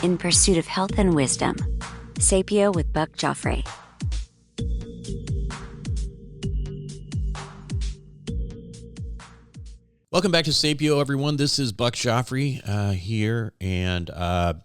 in pursuit of health and wisdom. Sapio with Buck Joffrey. Welcome back to Sapio, everyone. This is Buck Joffrey here, and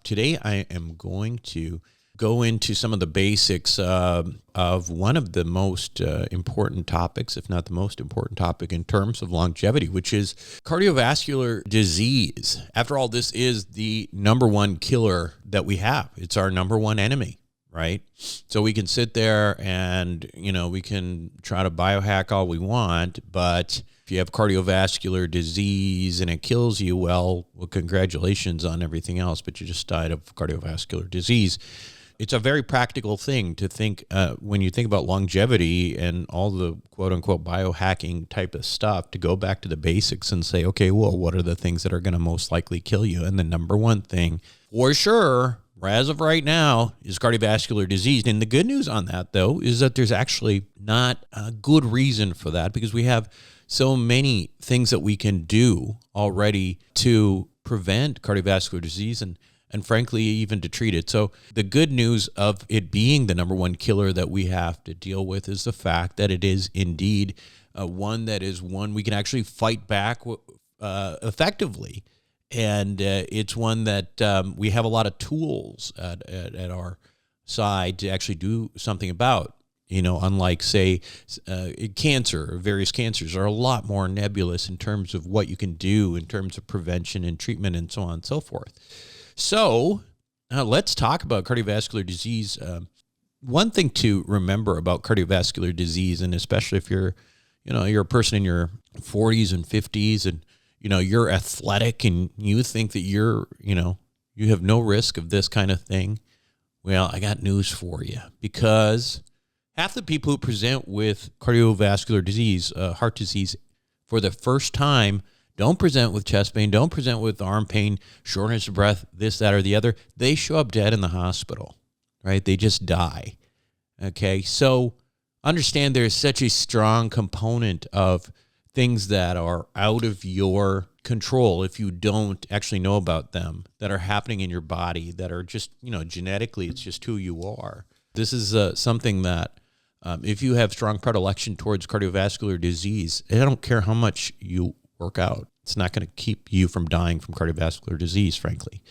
today I am going to go into some of the basics of one of the most important topics, if not the most important topic in terms of longevity, which is cardiovascular disease. After all, this is the number one killer that we have. It's our number one enemy, right? So we can sit there and, we can try to biohack all we want, but if you have cardiovascular disease and it kills you, well, congratulations on everything else, but you just died of cardiovascular disease. It's a very practical thing to think when you think about longevity and all the quote-unquote biohacking type of stuff, to go back to the basics and say, okay, well, what are the things that are going to most likely kill you? And the number one thing, for sure, as of right now, is cardiovascular disease. And the good news on that, though, is that there's actually not a good reason for that, because we have so many things that we can do already to prevent cardiovascular disease and frankly, even to treat it. So the good news of it being the number one killer that we have to deal with is the fact that it is indeed one we can actually fight back effectively. And it's one that we have a lot of tools at our side to actually do something about. Unlike, say, cancer, various cancers are a lot more nebulous in terms of what you can do in terms of prevention and treatment and so on and so forth. So let's talk about cardiovascular disease. One thing to remember about cardiovascular disease, and especially if you're a person in your 40s and 50s and, you're athletic and you think that you have no risk of this kind of thing. Well, I got news for you, because half the people who present with cardiovascular disease, heart disease, for the first time don't present with chest pain, don't present with arm pain, shortness of breath, this, that, or the other. They show up dead in the hospital, right? They just die. Okay, so understand there's such a strong component of things that are out of your control if you don't actually know about them, that are happening in your body, that are just, genetically, it's just who you are. This is something that if you have strong predilection towards cardiovascular disease, I don't care how much you work out, it's not going to keep you from dying from cardiovascular disease, frankly.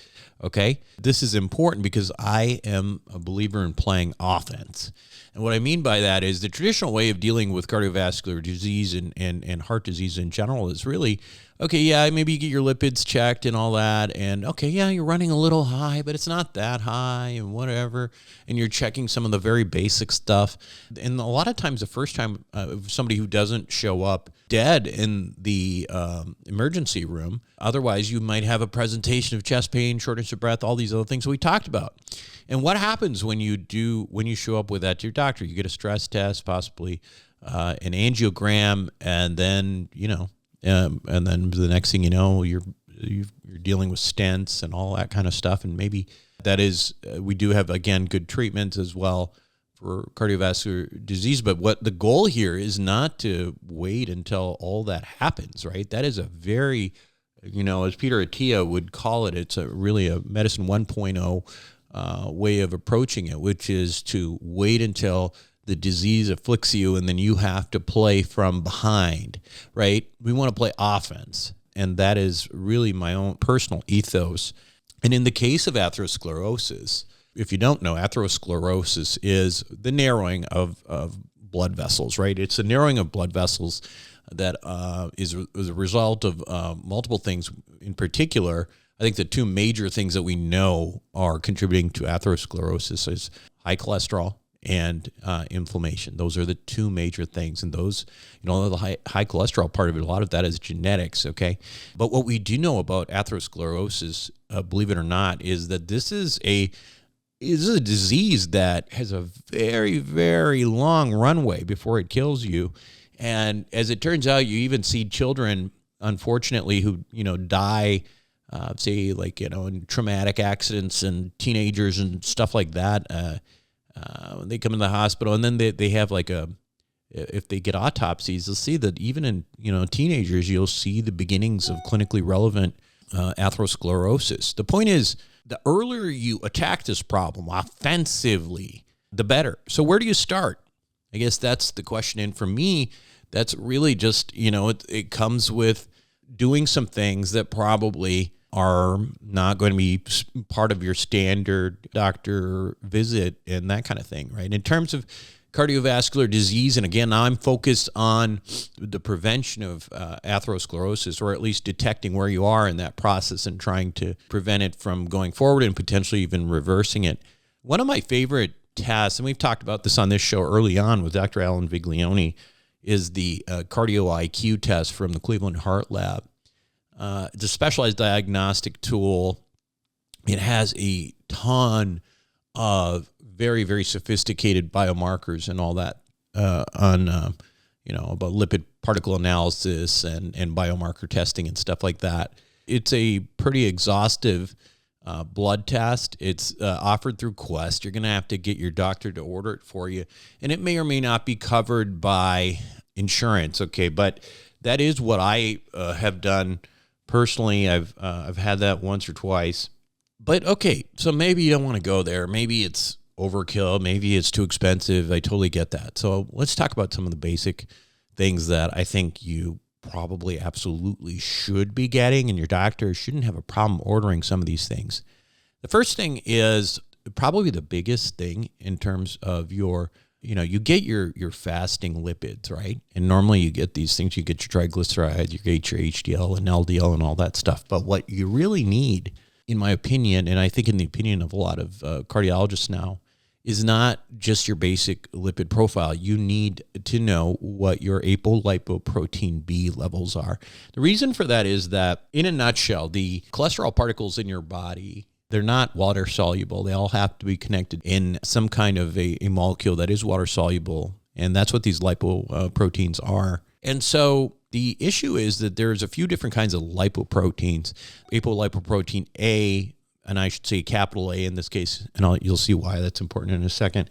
Okay? This is important because I am a believer in playing offense. And what I mean by that is the traditional way of dealing with cardiovascular disease and heart disease in general is really, okay, yeah, maybe you get your lipids checked and all that, and okay, yeah, you're running a little high, but it's not that high and whatever, and you're checking some of the very basic stuff. And a lot of times the first time somebody who doesn't show up dead in the emergency room, otherwise you might have a presentation of chest pain, shortness of breath, all these other things that we talked about. And what happens when you show up with that to your doctor? You get a stress test, possibly an angiogram, and then and then the next thing you know, you're dealing with stents and all that kind of stuff. And maybe that is, we do have, again, good treatments as well for cardiovascular disease. But what the goal here is not to wait until all that happens, right? That is a very, as Peter Attia would call it, it's really a medicine 1.0 way of approaching it, which is to wait until the disease afflicts you and then you have to play from behind, right? We want to play offense, and that is really my own personal ethos. And in the case of atherosclerosis, if you don't know, atherosclerosis is the narrowing of blood vessels, right? It's a narrowing of blood vessels that is a result of multiple things. In particular, I think the two major things that we know are contributing to atherosclerosis is high cholesterol and inflammation. Those are the two major things. And those, the high cholesterol part of it, a lot of that is genetics, okay? But what we do know about atherosclerosis, believe it or not, is that this is a disease that has a very, very long runway before it kills you. And as it turns out, you even see children, unfortunately, who, die, say, like, in traumatic accidents, and teenagers and stuff like that. They come in the hospital, and then they have if they get autopsies, you'll see that even in, teenagers, you'll see the beginnings of clinically relevant atherosclerosis. The point is, the earlier you attack this problem offensively, the better. So where do you start? I guess that's the question. And for me, that's really just, it comes with doing some things that probably are not going to be part of your standard doctor visit and that kind of thing, right? In terms of cardiovascular disease, and again, I'm focused on the prevention of atherosclerosis, or at least detecting where you are in that process and trying to prevent it from going forward and potentially even reversing it. One of my favorite tests, and we've talked about this on this show early on with Dr. Alan Viglione, is the cardio IQ test from the Cleveland Heart Lab. It's a specialized diagnostic tool. It has a ton of very, very sophisticated biomarkers and all that about lipid particle analysis and biomarker testing and stuff like that. It's a pretty exhaustive blood test. It's offered through Quest. You're going to have to get your doctor to order it for you, and it may or may not be covered by insurance. Okay, but that is what I have done personally. I've had that once or twice. But okay, so maybe you don't want to go there. Maybe it's overkill. Maybe it's too expensive. I totally get that. So let's talk about some of the basic things that I think you probably absolutely should be getting, and your doctor shouldn't have a problem ordering some of these things. The first thing is probably the biggest thing in terms of you get your fasting lipids, right? And normally you get these things, you get your triglycerides, you get your HDL and LDL and all that stuff. But what you really need, in my opinion, and I think in the opinion of a lot of cardiologists now, is not just your basic lipid profile. You need to know what your apolipoprotein B levels are. The reason for that is that, in a nutshell, the cholesterol particles in your body, they're not water soluble. They all have to be connected in some kind of a molecule that is water soluble. And that's what these lipoproteins are. And so the issue is that there's a few different kinds of lipoproteins. Apolipoprotein A, and I should say capital A in this case, and you'll see why that's important in a second,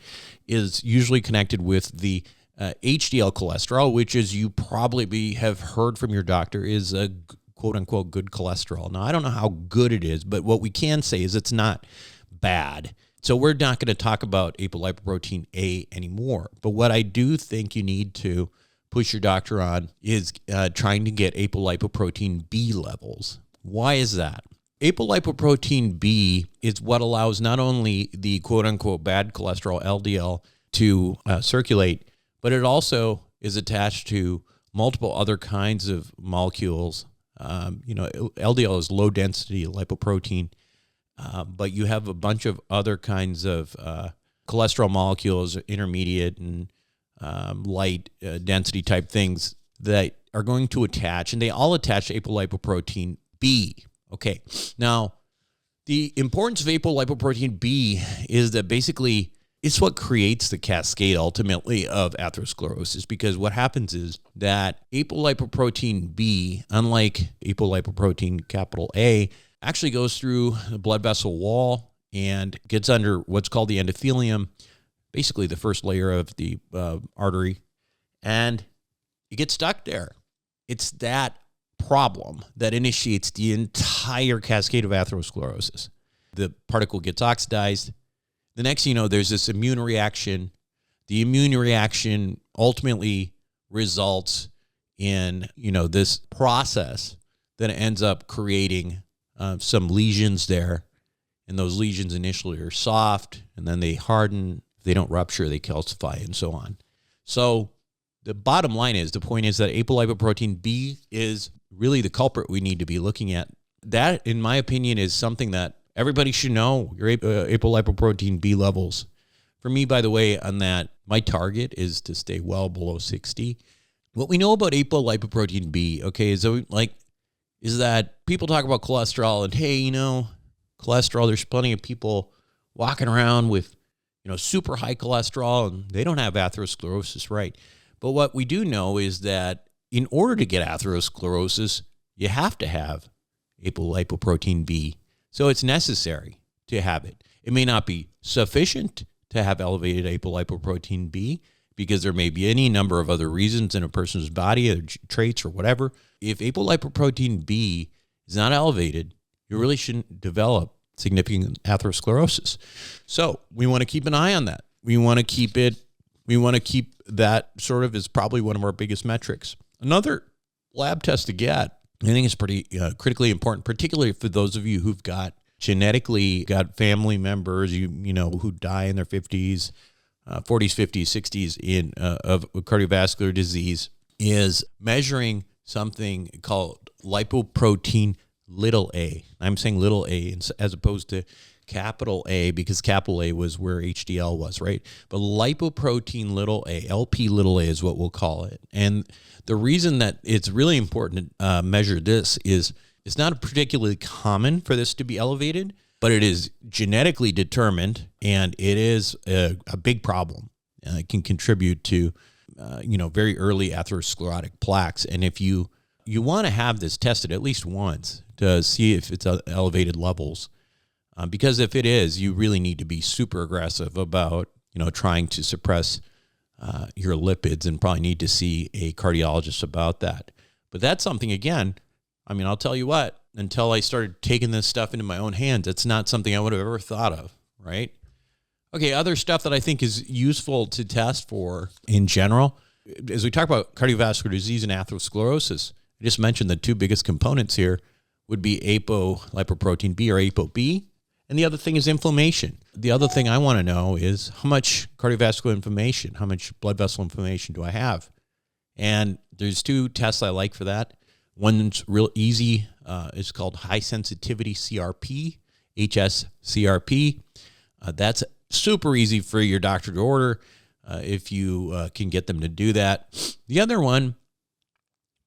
is usually connected with the HDL cholesterol, which, as you probably have heard from your doctor, is a quote-unquote good cholesterol. Now, I don't know how good it is, but what we can say is it's not bad. So we're not going to talk about apolipoprotein A anymore. But what I do think you need to push your doctor on is trying to get apolipoprotein B levels. Why is that? Apolipoprotein B is what allows not only the quote-unquote bad cholesterol, LDL, to circulate, but it also is attached to multiple other kinds of molecules. LDL is low-density lipoprotein, but you have a bunch of other kinds of cholesterol molecules, intermediate and light density type things that are going to attach, and they all attach to apolipoprotein B. Okay, now the importance of apolipoprotein B is that basically it's what creates the cascade ultimately of atherosclerosis, because what happens is that apolipoprotein B, unlike apolipoprotein capital A, actually goes through the blood vessel wall and gets under what's called the endothelium, basically the first layer of the artery, and it gets stuck there. It's that problem that initiates the entire cascade of atherosclerosis. The particle gets oxidized. The next thing you know, there's this immune reaction. The immune reaction ultimately results in, this process that ends up creating some lesions there. And those lesions initially are soft, and then they harden. If they don't rupture, they calcify, and so on. So the bottom line is, the point is that apolipoprotein B is really the culprit we need to be looking at. That, in my opinion, is something that everybody should know, your apolipoprotein B levels. For me, by the way, on that, my target is to stay well below 60. What we know about apolipoprotein B, okay, is that people talk about cholesterol and, hey, cholesterol, there's plenty of people walking around with, super high cholesterol, and they don't have atherosclerosis, right? But what we do know is that in order to get atherosclerosis, you have to have apolipoprotein B. So it's necessary to have it. It may not be sufficient to have elevated apolipoprotein B, because there may be any number of other reasons in a person's body, or traits or whatever. If apolipoprotein B is not elevated, you really shouldn't develop significant atherosclerosis. So we want to keep an eye on that. We want to keep that sort of as probably one of our biggest metrics. Another lab test to get, I think is pretty critically important, particularly for those of you who've got family members, who die in their 50s, 40s, 50s, 60s of cardiovascular disease, is measuring something called lipoprotein little a. I'm saying little a as opposed to capital A, because capital A was where HDL was, right? But lipoprotein little a, LP little a is what we'll call it. And the reason that it's really important to measure this is it's not particularly common for this to be elevated, but it is genetically determined, and it is a big problem. It can contribute to, very early atherosclerotic plaques. And if you want to have this tested at least once to see if it's elevated levels, because if it is, you really need to be super aggressive about, trying to suppress your lipids, and probably need to see a cardiologist about that. But that's something, again, I'll tell you what, until I started taking this stuff into my own hands, it's not something I would have ever thought of, right? Okay, other stuff that I think is useful to test for in general, as we talk about cardiovascular disease and atherosclerosis, I just mentioned the two biggest components here would be apolipoprotein B, or APO-B, and the other thing is inflammation. The other thing I want to know is how much cardiovascular inflammation, how much blood vessel inflammation do I have? And there's two tests I like for that. One's real easy. It's called high sensitivity CRP, HSCRP. That's super easy for your doctor to order if you can get them to do that. The other one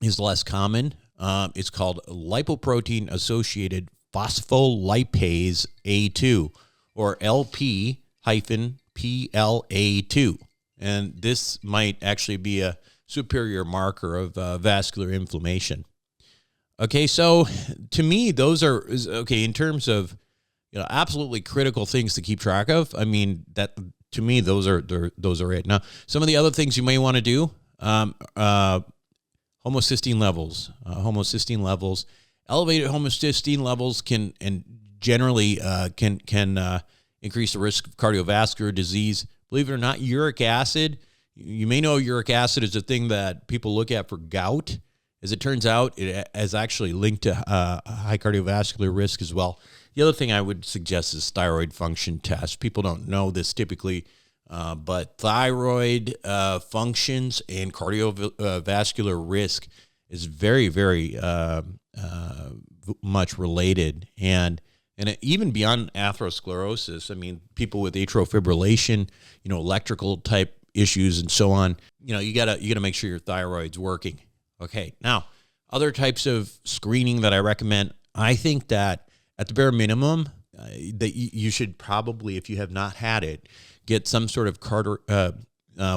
is less common. It's called lipoprotein associated phospholipase A2, or LP-PLA2. And this might actually be a superior marker of vascular inflammation. Okay, so to me, those are, okay, in terms of, absolutely critical things to keep track of. That, to me, those are it. Now, some of the other things you may want to do, homocysteine levels. Elevated homocysteine levels can generally increase the risk of cardiovascular disease. Believe it or not, uric acid. You may know uric acid is a thing that people look at for gout. As it turns out, it is actually linked to high cardiovascular risk as well. The other thing I would suggest is thyroid function test. People don't know this typically, but thyroid functions and cardiovascular risk is very, very much related. And even beyond atherosclerosis, people with atrial fibrillation, electrical type issues and so on, you gotta make sure your thyroid's working. Okay, now, other types of screening that I recommend, I think that at the bare minimum, that you should probably, if you have not had it, get some sort of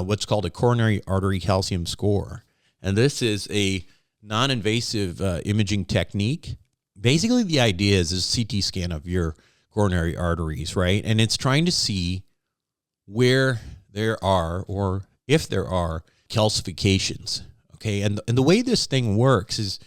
what's called a coronary artery calcium score. And this is a non-invasive imaging technique. Basically, the idea is a CT scan of your coronary arteries, right? And it's trying to see where there are, or if there are, calcifications. Okay, and the way this thing works is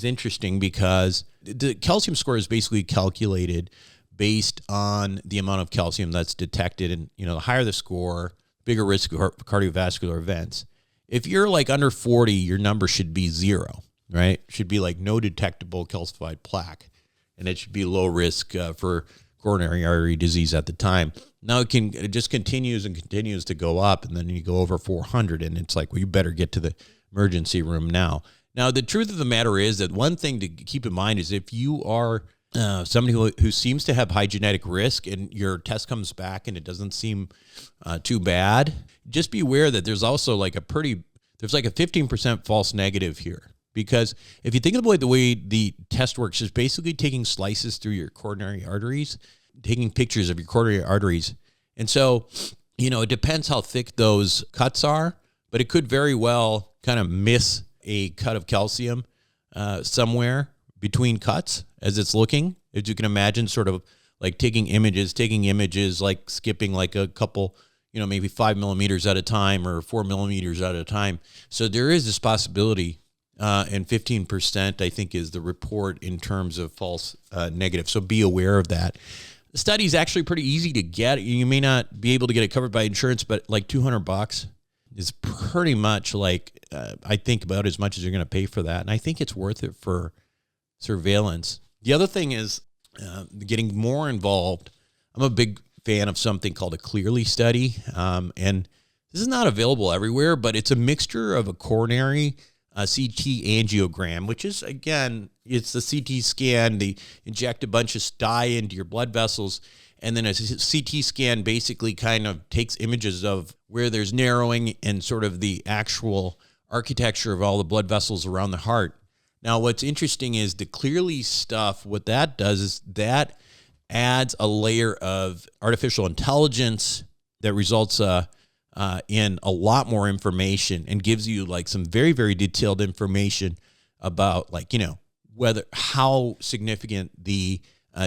interesting, because the calcium score is basically calculated based on the amount of calcium that's detected, and the higher the score, bigger risk of cardiovascular events. If you're like under 40, your number should be 0, right? It should be like no detectable calcified plaque, and it should be low risk for coronary artery disease at the time. Now it just continues and continues to go up, and then you go over 400, and it's like, well, you better get to the emergency room now. Now, the truth of the matter is that one thing to keep in mind is if you are somebody who seems to have high genetic risk, and your test comes back and it doesn't seem too bad, just be aware that there's also like a 15% false negative here. Because if you think of the way the test works, is basically taking slices through your coronary arteries, taking pictures of your coronary arteries. And so, it depends how thick those cuts are, but it could very well kind of miss a cut of calcium somewhere between cuts as it's looking. As you can imagine, sort of like taking images, like skipping like a couple, maybe 5 millimeters at a time or 4 millimeters at a time. So there is this possibility and 15%, I think, is the report in terms of false negative. So be aware of that. The study is actually pretty easy to get. You may not be able to get it covered by insurance, but like $200 is pretty much like, I think, about as much as you're going to pay for that. And I think it's worth it for surveillance. The other thing is getting more involved. I'm a big fan of something called a Clearly study. And this is not available everywhere, but it's a mixture of a coronary CT angiogram, which is, again, it's the CT scan. They inject a bunch of dye into your blood vessels, and then a CT scan basically kind of takes images of where there's narrowing and sort of the actual architecture of all the blood vessels around the heart. Now, what's interesting is the Clearly stuff, what that does is that adds a layer of artificial intelligence that results in a lot more information and gives you like some very, very detailed information about, like, how significant the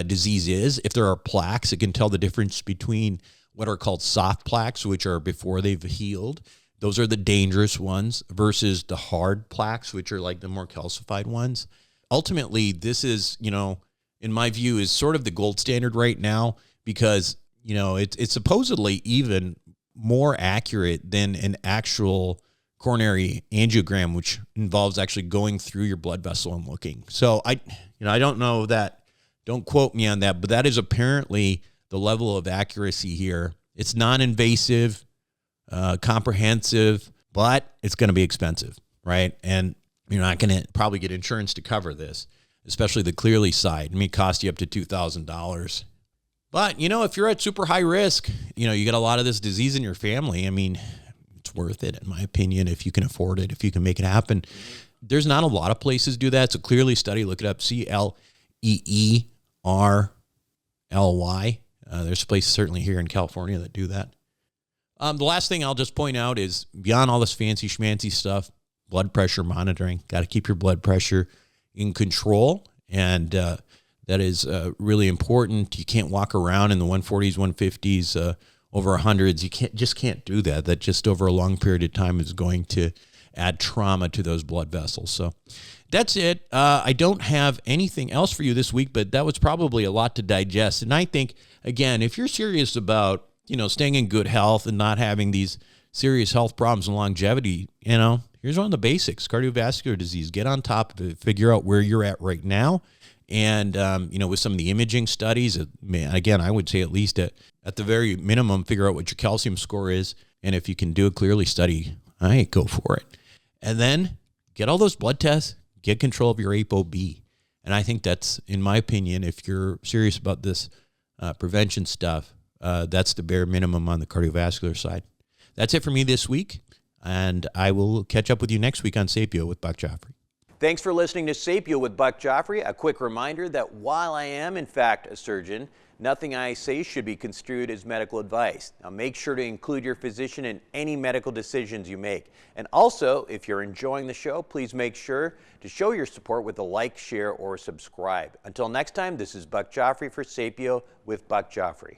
disease is. If there are plaques, it can tell the difference between what are called soft plaques, which are before they've healed. Those are the dangerous ones, versus the hard plaques, which are like the more calcified ones. Ultimately, this is, in my view, is sort of the gold standard right now, because, it's supposedly even more accurate than an actual coronary angiogram, which involves actually going through your blood vessel and looking. So I don't know that, don't quote me on that, but that is apparently the level of accuracy here. It's non-invasive, comprehensive, but it's going to be expensive, right? And you're not going to probably get insurance to cover this, especially the Clearly side. It may cost you up to $2,000. But, if you're at super high risk, you get a lot of this disease in your family. I mean, it's worth it, in my opinion, if you can afford it, if you can make it happen. There's not a lot of places do that. It's a Clearly study. Look it up, Cleerly. There's places certainly here in California that do that. The last thing I'll just point out is, beyond all this fancy schmancy stuff, blood pressure monitoring. Got to keep your blood pressure in control, and that is really important. You can't walk around in the 140s, 150s, over 100s. You can't do that. That just over a long period of time is going to add trauma to those blood vessels. So that's it. I don't have anything else for you this week, but that was probably a lot to digest. And I think, again, if you're serious about, staying in good health and not having these serious health problems and longevity, here's one of the basics: cardiovascular disease. Get on top of it. Figure out where you're at right now. And, with some of the imaging studies, again, I would say at least at the very minimum, figure out what your calcium score is. And if you can do a Clearly study, go for it. And then get all those blood tests, get control of your APO-B. And I think that's, in my opinion, if you're serious about this prevention stuff, that's the bare minimum on the cardiovascular side. That's it for me this week. And I will catch up with you next week on Sapio with Buck Joffrey. Thanks for listening to Sapio with Buck Joffrey. A quick reminder that while I am, in fact, a surgeon, nothing I say should be construed as medical advice. Now, make sure to include your physician in any medical decisions you make. And also, if you're enjoying the show, please make sure to show your support with a like, share, or subscribe. Until next time, this is Buck Joffrey for Sapio with Buck Joffrey.